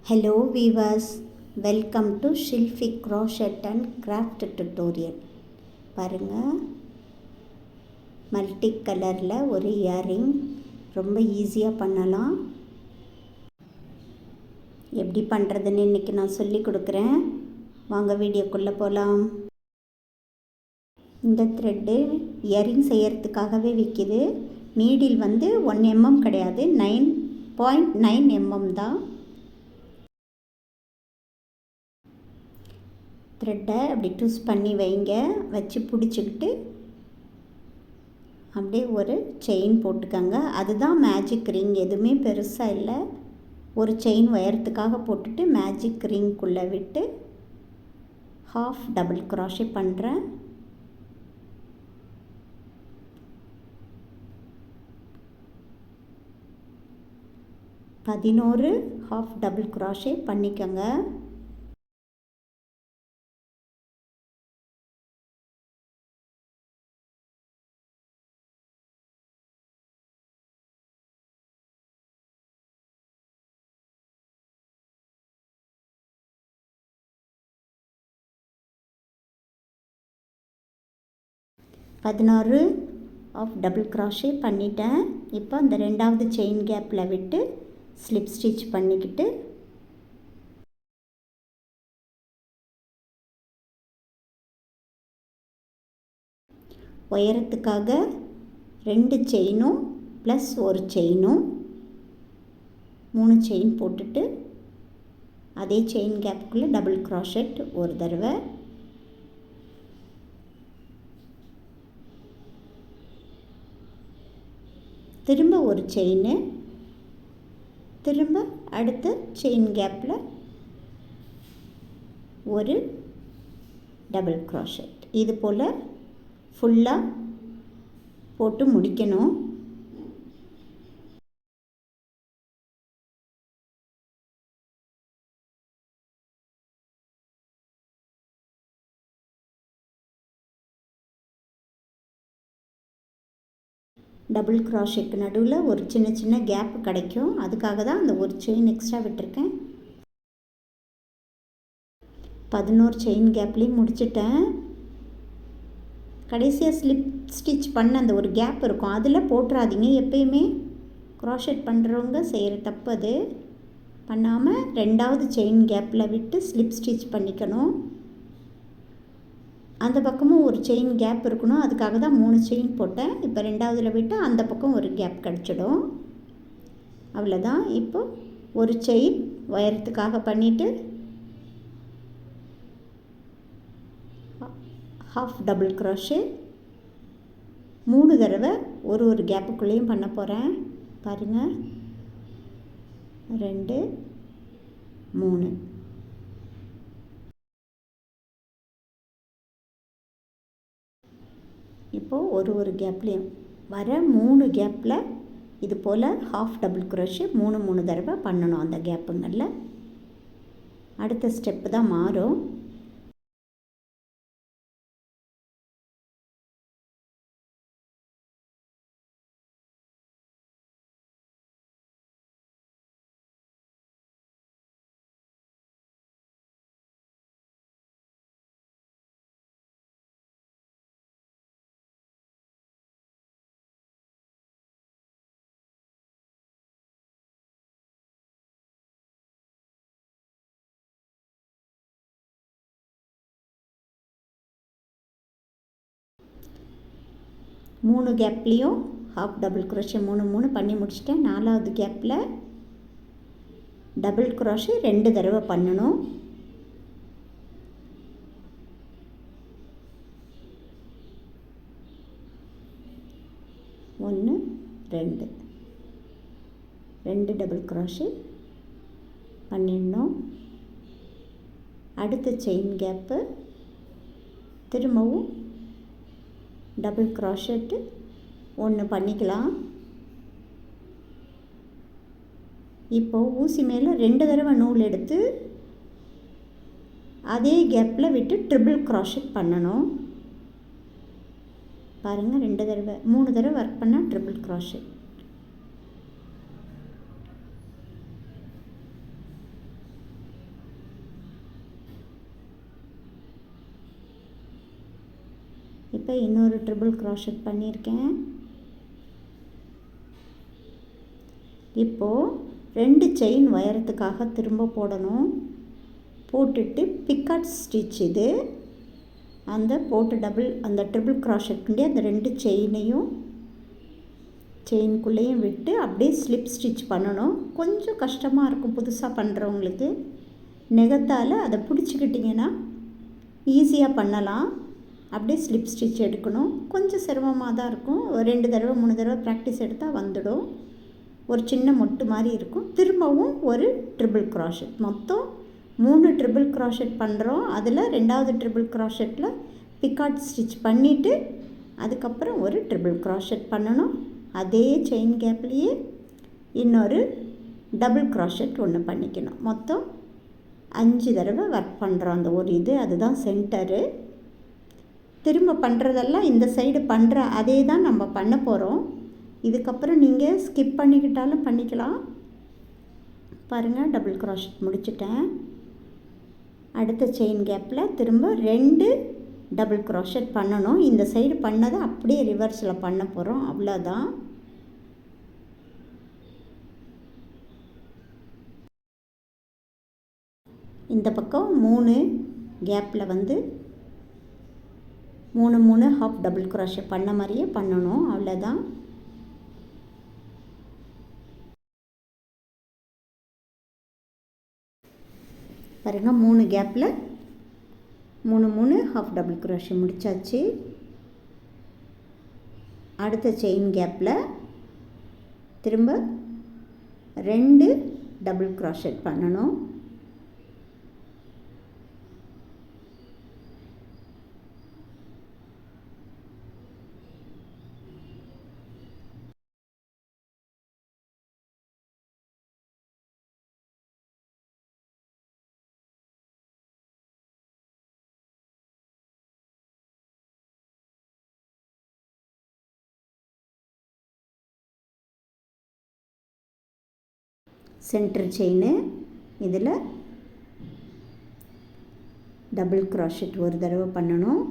Hello viewers, welcome to Shilfi Crochet and Craft Tutorial. பாருங்க, multi கலரில் ஒரு earring ரொம்ப ஈஸியாக பண்ணலாம். எப்படி பண்ணுறதுன்னு இன்றைக்கி நான் சொல்லி கொடுக்குறேன். வாங்க வீடியோக்குள்ளே போகலாம். இந்த த்ரெட்டு இயரிங் செய்யறதுக்காகவே விற்கிது. நீடில் வந்து 1 mm கிடையாது, 9.9 mm தான். த்ரெட்டை அப்படி ட்விஸ்ட் பண்ணி வைங்க, வச்சு பிடிச்சிக்கிட்டு அப்படியே ஒரு செயின் போட்டுக்கோங்க. அதுதான் மேஜிக் ரிங், எதுவுமே பெருசாக இல்லை. ஒரு செயின் உயரத்துக்காக போட்டுட்டு மேஜிக் ரிங்குள்ளே விட்டு ஹாஃப் டபுள் க்ராஷே பண்ணுறேன். பதினோரு ஹாஃப் டபுள் க்ராஷே பண்ணிக்கோங்க. பதினாறு ஆஃப் டபுள் க்ராஷே பண்ணிட்டேன். இப்போ அந்த ரெண்டாவது செயின் கேப்பில் விட்டு ஸ்லிப் ஸ்டிச் பண்ணிக்கிட்டு உயரத்துக்காக 2 செயினும் ப்ளஸ் ஒரு செயினும் 3 செயின் போட்டுட்டு அதே செயின் கேப்புக்குள்ளே டபுள் க்ராஷெட் ஒரு தடவை, திரும்ப ஒரு செயின், திரும்ப அடுத்த செயின் கேப்பில் ஒரு டபுள் க்ராஷெட். இது போல் ஃபுல்லாக போட்டு முடிக்கணும். டபுள் க்ராஷெட்டுக்கு நடுவில் ஒரு சின்ன சின்ன கேப் கிடைக்கும், அதுக்காக தான் அந்த ஒரு செயின் எக்ஸ்ட்ரா விட்டுருக்கேன். 11 செயின் கேப்லேயும் முடிச்சிட்டேன். கடைசியாக ஸ்லிப் ஸ்டிச் பண்ண அந்த ஒரு கேப் இருக்கும், அதில் போட்டுறாதீங்க. எப்பயுமே க்ராஷெட் பண்ணுறவங்க செய்கிற தப்பு அது. பண்ணாமல் ரெண்டாவது செயின் கேப்பில் விட்டு ஸ்லிப் ஸ்டிச் பண்ணிக்கணும். அந்த பக்கமும் ஒரு செயின் கேப் இருக்கணும், அதுக்காக தான் 3 செயின் போட்டேன். இப்போ ரெண்டாவதில் விட்டு அந்த பக்கம் ஒரு கேப் கிடச்சிடும். அவ்வளோதான். இப்போ ஒரு செயின் உயரத்துக்காக பண்ணிவிட்டு ஹாஃப் டபுள் க்ராஷே 3 தடவை ஒரு கேப்புக்குள்ளேயும் பண்ண போகிறேன். பாருங்கள், 2 3. இப்போது ஒரு கேப்லேயும் வர 3 கேப்பில் இது போல் ஹாஃப் டபுள் க்ரோஷே 3 தடவை பண்ணணும். அந்த கேப்புங்களில் அடுத்த ஸ்டெப்பு தான் மாறும். மூணு கேப்லேயும் ஹாஃப் டபுள் க்ரோஷே 3 பண்ணி முடிச்சிட்டேன். 4வது கேப்பில் டபுள் க்ரோஷே 2 தடவை பண்ணணும். ஒன்று 2 டபுள் க்ரோஷே பண்ணிடணும். அடுத்த செயின் கேப்பு திரும்பவும் டபுள் க்ராஷெட்டு 1 பண்ணிக்கலாம். இப்போது ஊசி மேலே 2 தடவை நூல் எடுத்து அதே கேப்பில் விட்டு ட்ரிபிள் க்ராஷெட் பண்ணணும். பாருங்கள், 2 தடவை 3 தடவை ஒர்க் பண்ணால் ட்ரிபிள் க்ராஷெட். இப்போ இன்னொரு ட்ரிபிள் க்ராஷட் பண்ணியிருக்கேன். இப்போது 2 செயின் உயரத்துக்காக திரும்ப போடணும். போட்டுட்டு பிக்காட் ஸ்டிச் இது அந்த போட்டு அந்த ட்ரிபிள் க்ராஷட்குள்ளே அந்த 2 செயின்குள்ளேயும் விட்டு அப்படியே ஸ்லிப் ஸ்டிச் பண்ணணும். கொஞ்சம் கஷ்டமாக இருக்கும் புதுசாக பண்ணுறவங்களுக்கு. நெகத்தால் அதை பிடிச்சிக்கிட்டிங்கன்னா ஈஸியாக பண்ணலாம். அப்படியே ஸ்லிப் ஸ்டிச் எடுக்கணும். கொஞ்சம் சிரமமாக தான் இருக்கும். 2 தடவை 3 தடவை ப்ராக்டிஸ் எடுத்தால் வந்துடும். ஒரு சின்ன மொட்டு மாதிரி இருக்கும். திரும்பவும் ஒரு ட்ரிபிள் க்ராஷட், மொத்தம் 3 ட்ரிபிள் க்ராஷட் பண்ணுறோம். அதில் 2வது ட்ரிபிள் க்ராஷட்டில் பிக்காட் ஸ்டிச் பண்ணிவிட்டு அதுக்கப்புறம் ஒரு ட்ரிபிள் க்ராஷட் பண்ணணும். அதே செயின் கேப்லேயே இன்னொரு டபுள் க்ராஷட் ஒன்று பண்ணிக்கணும். மொத்தம் 5 தடவை ஒர்க் பண்ணுறோம். அந்த ஒரு அதுதான் சென்டரு. திரும்ப பண்ணுறதெல்லாம் இந்த சைடு பண்ணுற அதே தான் நம்ம பண்ண போகிறோம். இதுக்கப்புறம் நீங்கள் ஸ்கிப் பண்ணிக்கிட்டாலும் பண்ணிக்கலாம். பாருங்கள், டபுள் க்ராஷட் முடிச்சிட்டேன். அடுத்த செயின் கேப்பில் திரும்ப 2 டபுள் க்ராஷட் பண்ணணும். இந்த சைடு பண்ணதை அப்படியே ரிவர்ஸில் பண்ண போகிறோம். அவ்வளோதான். இந்த பக்கம் 3 கேப்பில் 3 ஹாஃப் டபுள் க்ராஷட் பண்ண மாதிரியே பண்ணணும். அவ்வளோதான். பாருங்கள், 3 கேப்பில் 3 ஹாஃப் டபுள் க்ராஷட் முடித்தாச்சு. அடுத்த செயின் கேப்பில் திரும்ப 2 டபுள் க்ராஷட் பண்ணணும். சென்டர் செயின் இதில் டபுள் க்ராஷட் ஒரு தடவை பண்ணணும்.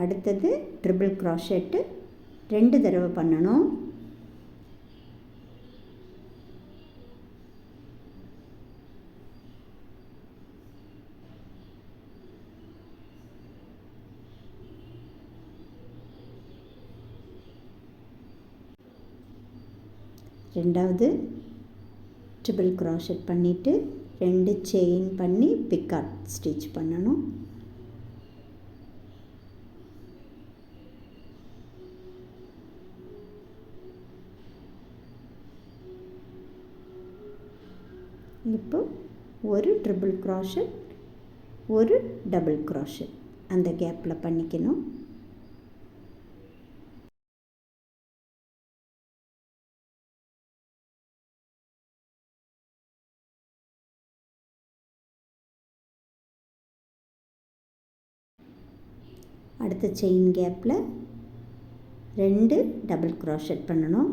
அடுத்தது ட்ரிபிள் க்ராஷட்டு 2 தடவை பண்ணணும். ரெண்டாவது ட்ரிபிள் க்ராஷட் பண்ணிவிட்டு 2 செயின் பண்ணி பிக்காட் ஸ்டிச் பண்ணணும். இப்போ ஒரு ட்ரிபிள் க்ராஷட், ஒரு டபுள் க்ராஷட் அந்த கேப்பில் பண்ணிக்கணும். அடுத்த செயின் கேப்பில் 2 டபுள் க்ராஷட் பண்ணணும்.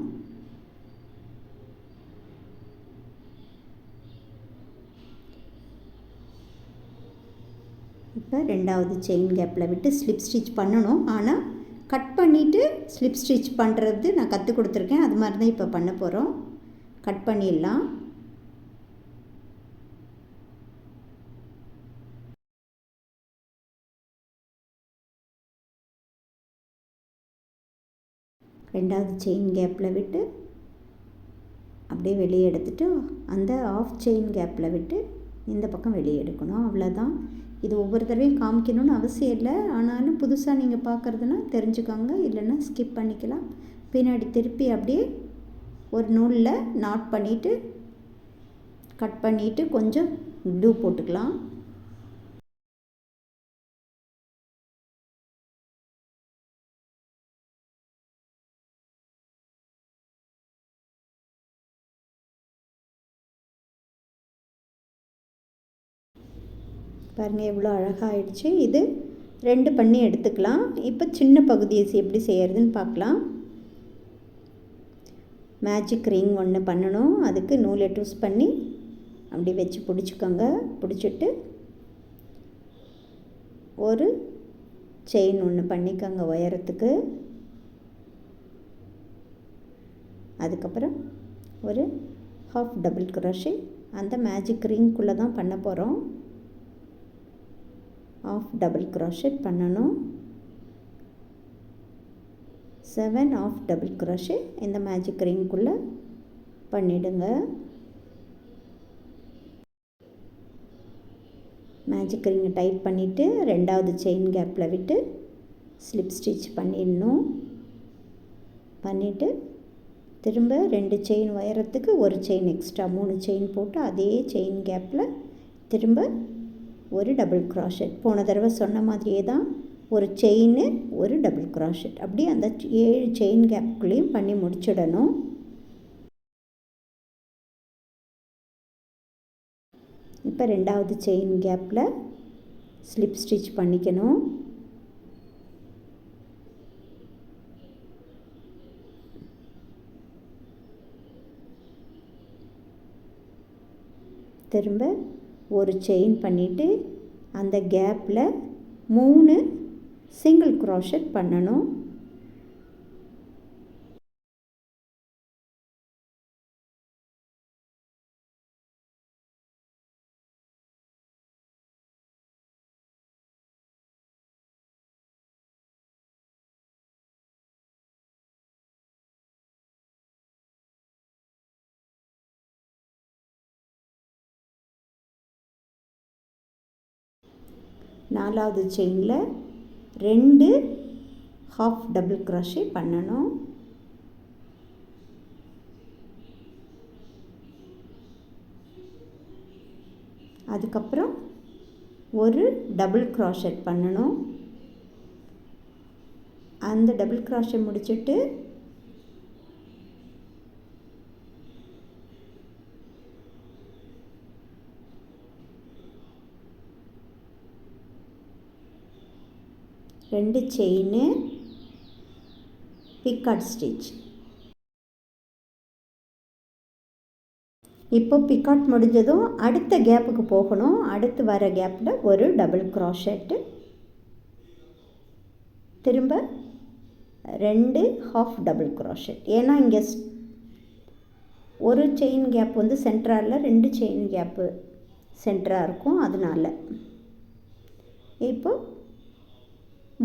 இப்போ 2வது செயின் கேப்பில் விட்டு ஸ்லிப் ஸ்டிச் பண்ணணும். ஆனால் கட் பண்ணிவிட்டு ஸ்லிப் ஸ்டிச் பண்ணுறது நான் கற்றுக் கொடுத்துருக்கேன். அது மாதிரி தான் இப்போ பண்ண போகிறோம். கட் பண்ணிடலாம். ரெண்டாவது செயின் கேப்பில் விட்டு அப்படியே வெளியே எடுத்துகிட்டு அந்த ஆஃப் செயின் கேப்பில் விட்டு இந்த பக்கம் வெளியே எடுக்கணும். அவ்வளோதான். இது ஒவ்வொரு தடவையும் காமிக்கணும்னு அவசியம் இல்லை. ஆனாலும் புதுசாக நீங்கள் பார்க்குறதுனா தெரிஞ்சுக்கோங்க, இல்லைன்னா ஸ்கிப் பண்ணிக்கலாம். பின்னாடி திருப்பி அப்படியே ஒரு நூலில் நாட் பண்ணிவிட்டு கட் பண்ணிவிட்டு கொஞ்சம் க்ளூ போட்டுக்கலாம். பாருங்கள், எவ்வளோ அழகாகிடுச்சு. இது 2 பண்ணி எடுத்துக்கலாம். இப்போ சின்ன பகுதியை எப்படி செய்கிறதுன்னு பார்க்கலாம். மேஜிக் ரிங் ஒன்று பண்ணணும். அதுக்கு நூலை ட்விஸ்ட் பண்ணி அப்படி வச்சு பிடிச்சிக்கோங்க. பிடிச்சிட்டு ஒரு செயின் ஒன்று பண்ணிக்கோங்க உயரத்துக்கு. அதுக்கப்புறம் ஒரு ஹாஃப் டபுள் crochet அந்த மேஜிக் ரிங்குள்ளே தான் பண்ண போகிறோம். ஹாஃப் டபுள் crochet பண்ணணும். 7 ஹாஃப் டபுள் crochet இந்த மேஜிக் ரிங்குள்ளே பண்ணிடுங்க. மேஜிக் ரிங்கை டைட் பண்ணிவிட்டு ரெண்டாவது செயின் கேப்பில் விட்டு ஸ்லிப் ஸ்டிச் பண்ணிடணும். பண்ணிவிட்டு திரும்ப 2 செயின் உயரத்துக்கு ஒரு செயின் எக்ஸ்ட்ரா 3 செயின் போட்டு அதே செயின் கேப்பில் திரும்ப ஒரு டபுள் crochet. போன தடவை சொன்ன மாதிரியே தான் ஒரு செயின் ஒரு டபுள் crochet அப்படி அந்த 7 செயின் கேப்புக்குள்ளேயும் பண்ணி முடிச்சிடணும். இப்போ ரெண்டாவது செயின் கேப்பில் ஸ்லிப் ஸ்டிச் பண்ணிக்கணும். திரும்ப ஒரு செயின் பண்ணிவிட்டு அந்த கேப்பில் 3 சிங்கிள் crochet பண்ணணும். நாலாவது செயினில் 2 ஹாஃப் டபுள் crochet பண்ணணும். அதுக்கப்புறம் ஒரு டபுள் crochet பண்ணணும். அந்த டபுள் crochet முடிச்சுட்டு ரெண்டு செயின் பிக்காட் ஸ்டிச். இப்போ பிக்காட் முடிஞ்சதும் அடுத்த கேப்புக்கு போகணும். அடுத்து வர கேப்பில் ஒரு டபுள் crochet, திரும்ப 2 ஹாஃப் டபுள் crochet. ஏன்னா இங்கே ஒரு செயின் கேப் வந்து சென்டரால் 2 செயின் கேப்பு சென்டராக இருக்கும். அதனால் இப்போ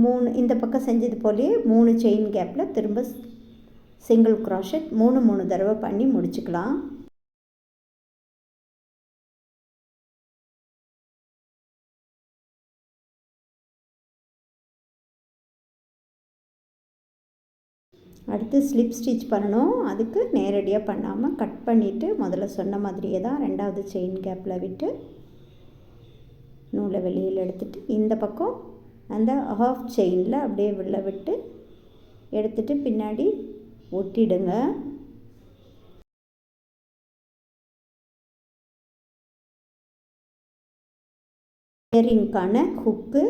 3 இந்த பக்கம் செஞ்சது போலேயே 3 செயின் கேப்பில் திரும்ப சிங்கிள் crochet 3 தடவை பண்ணி முடிச்சுக்கலாம். அடுத்து ஸ்லிப் ஸ்டிச் பண்ணணும். அதுக்கு நேரடியாக பண்ணாமல் கட் பண்ணிவிட்டு முதல்ல சொன்ன மாதிரியே தான் ரெண்டாவது செயின் கேப்பில் விட்டு நூலை வெளியில் எடுத்துகிட்டு இந்த பக்கம் அந்த ஹாஃப் செயினில் அப்படியே உள்ள விட்டு எடுத்துகிட்டு பின்னாடி ஒட்டிடுங்க. இயரிங்கான ஹுக்கு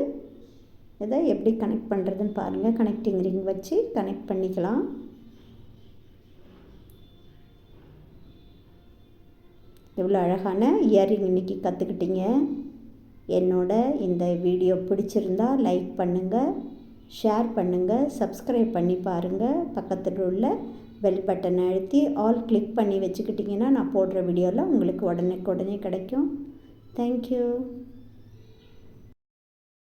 இதை எப்படி கனெக்ட் பண்ணுறதுன்னு பாருங்கள். கனெக்டிங் ரிங் வச்சு கனெக்ட் பண்ணிக்கலாம். எவ்வளோ அழகான இயரிங் இன்றைக்கி கற்றுக்கிட்டீங்க. என்னோட இந்த வீடியோ பிடிச்சிருந்தா லைக் பண்ணுங்கள், ஷேர் பண்ணுங்கள், சப்ஸ்கிரைப் பண்ணி பாருங்கள். பக்கத்தில் உள்ள பெல் பட்டனை அழுத்தி ஆல் கிளிக் பண்ணி வச்சுக்கிட்டிங்கன்னா நான் போடுற வீடியோவில் உங்களுக்கு உடனே கிடைக்கும். தேங்க்யூ.